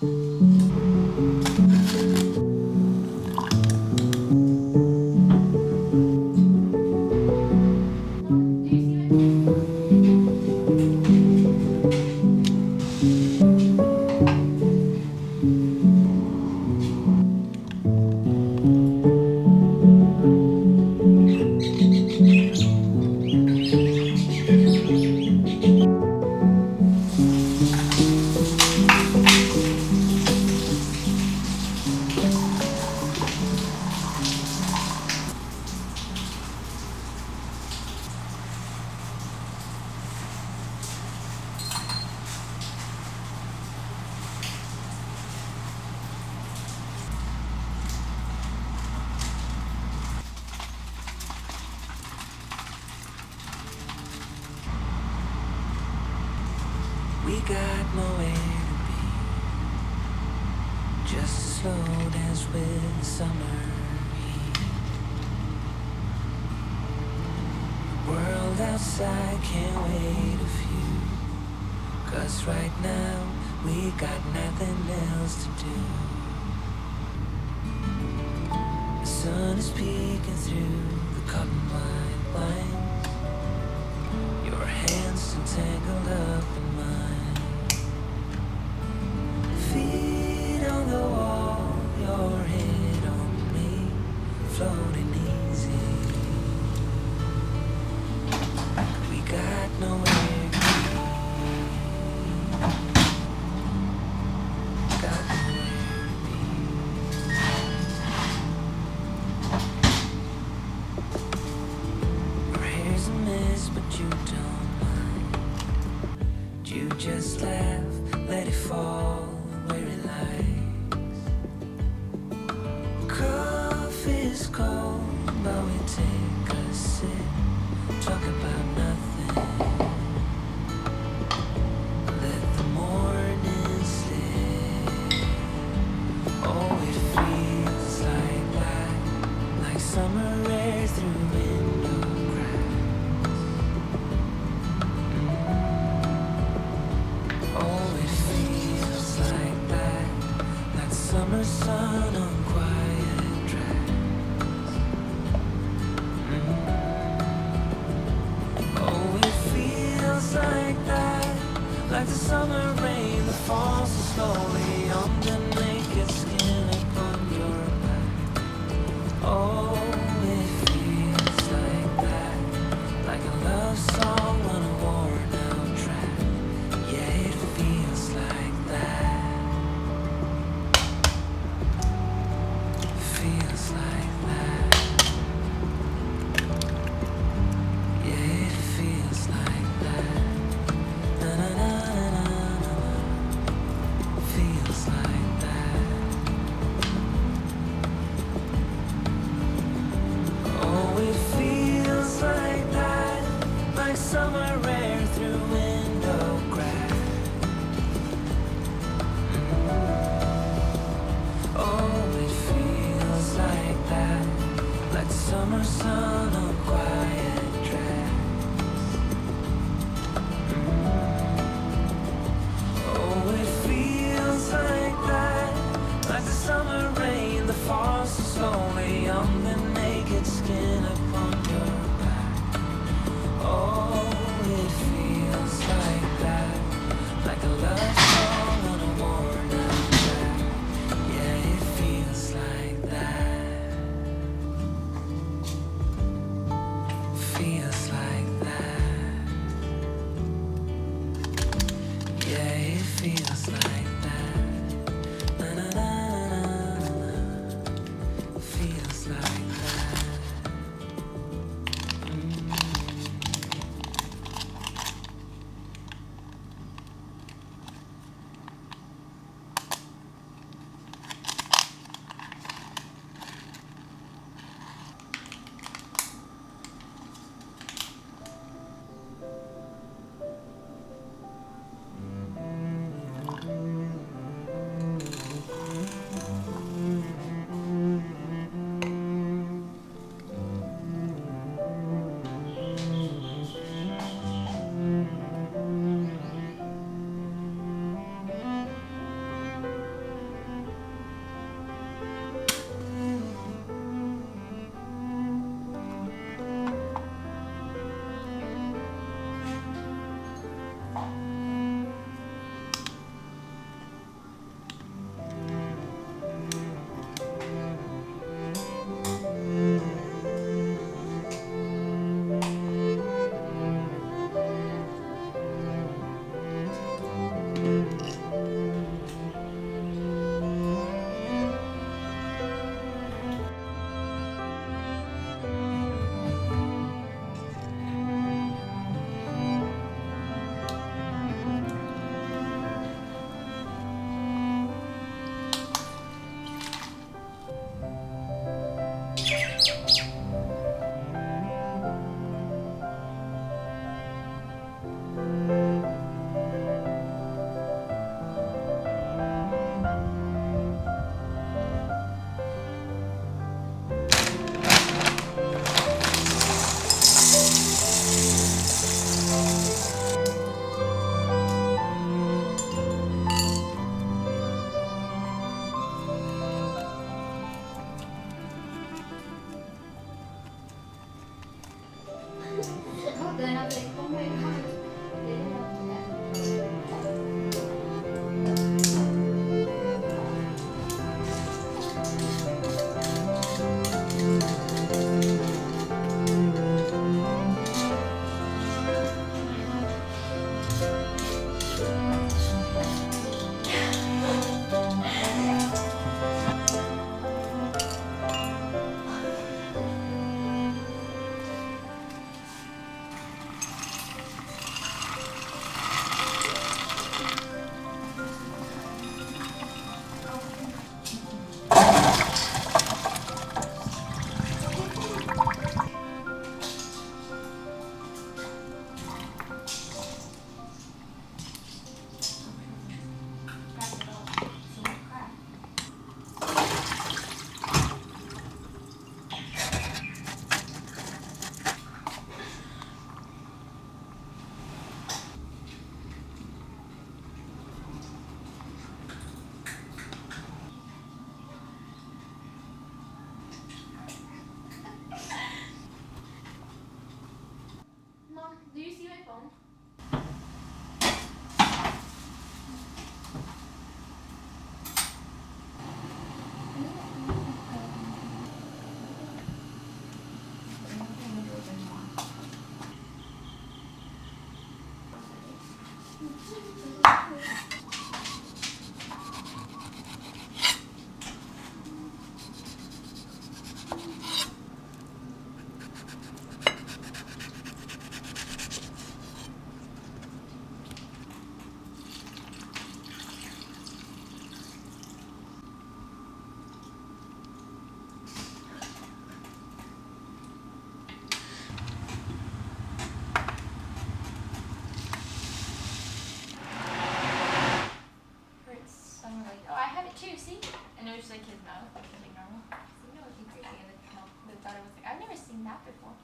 We got nowhere to be, just a slow dance with summer heat. World outside can't wait a few, 'cause right now we got nothing else to do. The sun is peeking through the cotton white blinds, your hands still tangled up in mine. Feet on the wall, your head on me, floating easy. We got nowhere to be. Got nowhere to be. Your hair's a mess, but you don't mind. You just laugh, let it fall where it lies. Coffee's cold, but we take a sip, talk about nothing. Let the morning slip. Oh, it feels like that, like summer air through window cracks. Oh, it feels like that, like summer sun on quiet tracks. Oh, it feels like that, like the summer rain that falls so slowly on the naked skin upon your back. Oh, it feels like that, like a love song on a worn out track. Yeah, it feels like that. Feels like that. Yeah, it feels like that. Na na na na na na. it too, see? And it was just like his mouth, which was like normal. So no, it's crazy. And they thought it was like, I've never seen that before.